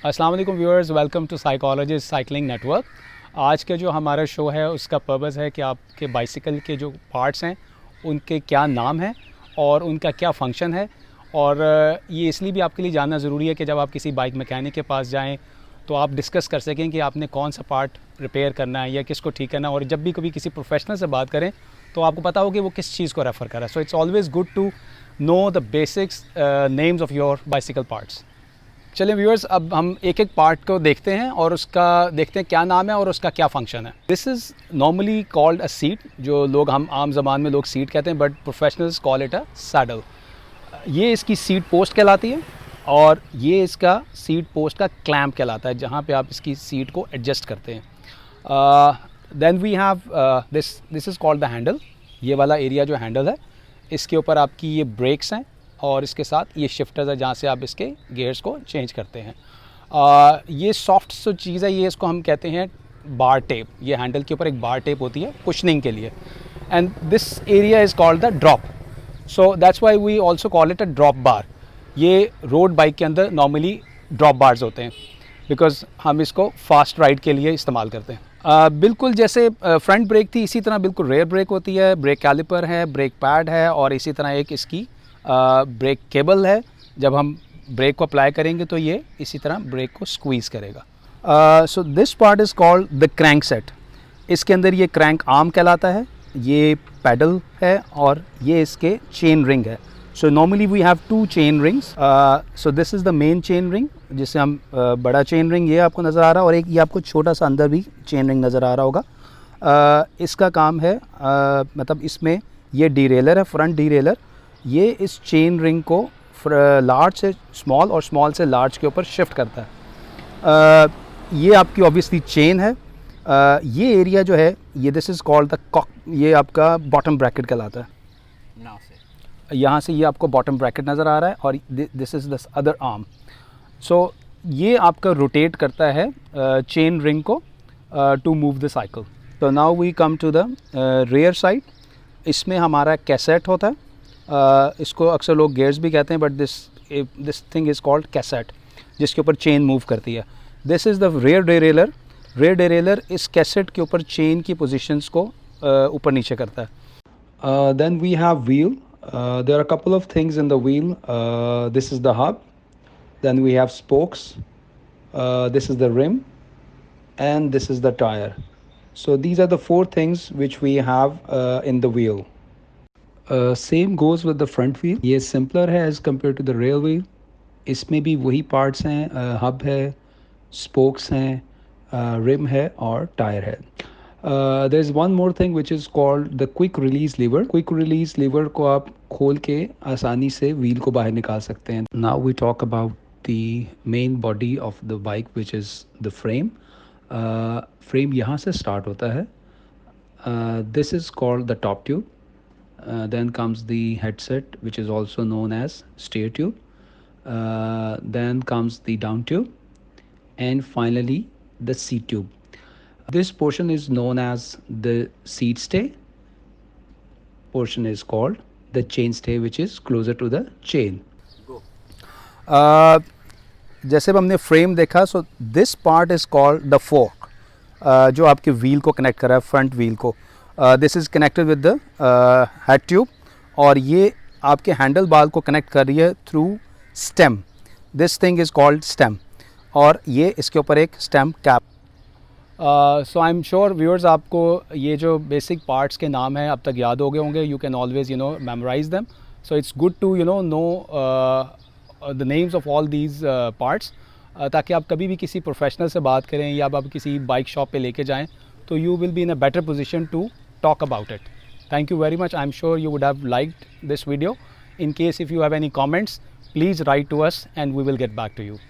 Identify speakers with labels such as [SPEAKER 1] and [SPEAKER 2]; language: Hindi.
[SPEAKER 1] अस्सलाम वालेकुम viewers, welcome to psychologist cycling network. आज का जो हमारा शो है उसका पर्पज़ है कि आपके बाइसिकल के जो पार्ट्स हैं उनके क्या नाम हैं और उनका क्या फ़ंक्शन है। और ये इसलिए भी आपके लिए जानना ज़रूरी है कि जब आप किसी बाइक मैकेनिक के पास जाएं तो आप डिस्कस कर सकें कि आपने कौन सा पार्ट रिपेयर करना है या किसको ठीक करना है। और जब भी कभी किसी प्रोफेशनल से बात करें तो आपको पता हो कि वो किस चीज़ को रेफ़र कर रहा है। So it's always good to know the basics names of your bicycle parts. चलिए व्यूअर्स, अब हम एक एक पार्ट को देखते हैं और उसका देखते हैं क्या नाम है और उसका क्या फंक्शन है। This is normally called a seat, जो लोग हम आम ज़बान में लोग सीट कहते हैं, but professionals call it a saddle. ये इसकी सीट पोस्ट कहलाती है और ये इसका सीट पोस्ट का क्लैम्प कहलाता है, जहाँ पे आप इसकी सीट को एडजस्ट करते हैं। Then we have this is called the handle. ये वाला एरिया जो हैंडल है, इसके ऊपर आपकी ये ब्रेक्स हैं और इसके साथ ये शिफ्टर्स है जहाँ से आप इसके गियर्स को चेंज करते हैं। ये सॉफ्ट जो चीज़ है, ये इसको हम कहते हैं बार टेप। ये हैंडल के ऊपर एक बार टेप होती है कुशनिंग के लिए, and this area is called the drop. So that's why we also call it a drop bar. ये रोड बाइक के अंदर नॉर्मली ड्रॉप बार्स होते हैं बिकॉज हम इसको फास्ट राइड के लिए इस्तेमाल करते हैं। बिल्कुल जैसे फ्रंट ब्रेक थी, इसी तरह बिल्कुल रेयर ब्रेक होती है। ब्रेक कैलिपर है, ब्रेक पैड है और इसी तरह एक इसकी ब्रेक केबल है। जब हम ब्रेक को अप्लाई करेंगे तो ये इसी तरह ब्रेक को स्क्वीज़ करेगा। So this part is called the crank set. इसके अंदर ये क्रैंक आर्म कहलाता है, ये पैडल है और ये इसके चेन रिंग है। So normally we have two chain rings. So this is the main chain ring, जिसे हम बड़ा चेन रिंग ये आपको नज़र आ रहा है और एक ये आपको छोटा सा अंदर भी चेन रिंग नज़र आ रहा होगा। इसका काम है मतलब इसमें ये डीरेलर है, फ्रंट डीरेलर। ये इस चेन रिंग को लार्ज से स्मॉल और स्मॉल से लार्ज के ऊपर शिफ्ट करता है। ये आपकी ऑब्वियसली चेन है। ये एरिया जो है ये this is called the cock. ये आपका बॉटम ब्रैकेट कहलाता है। यहाँ से ये आपको बॉटम ब्रैकेट नज़र आ रहा है और this is the other arm. So ये आपका रोटेट करता है चेन रिंग को टू मूव द साइकिल। तो now we come to the rear side. इसमें हमारा कैसेट होता है। इसको अक्सर लोग गियर्स भी कहते हैं, but this thing is called cassette, जिसके ऊपर चेन मूव करती है। This is the rear derailleur. Rear derailleur इस कैसेट के ऊपर चेन की पोजीशंस को ऊपर नीचे करता है। Then we have wheel. There are couple of things in the wheel. This is the hub, then we have spokes, this is the rim and this is the tire. So these are the four things which we have in the wheel. Same goes with the front wheel. ये simpler है as compared to the rear wheel. इसमें भी वही parts हैं, hub है, spokes हैं, rim है और tire है। There's one more thing which is called the quick release lever. Quick release lever को आप खोल के आसानी से wheel को बाहर निकाल सकते हैं। Now we talk about the main body of the bike, which is the frame. Frame यहाँ से start होता है। This is called the top tube. Then comes the headset, which is also known as steer tube. Then comes the down tube, and finally the seat tube. This portion is known as the seat stay. Portion is called the chain stay, which is closer to the chain. जैसे हमने फ्रेम देखा, so this part is called the fork, जो आपके व्हील को कनेक्ट कर रहा है, फ्रंट व्हील को। This is connected with the head tube और ये आपके हैंडल बाल को कनेक्ट कर रही है through stem. This thing is called stem और ये इसके ऊपर एक stem cap. So I am sure viewers, आपको ये जो बेसिक पार्ट्स के नाम हैं अब तक याद हो गए होंगे। You can always memorise them. So it's good to know the names of all these parts, ताकि आप कभी भी किसी प्रोफेशनल से बात करें या आप किसी बाइक शॉप पे लेके जाएं तो you will be in a better position to talk about it. Thank you very much. I'm sure you would have liked this video. In case if you have any comments, please write to us and we will get back to you.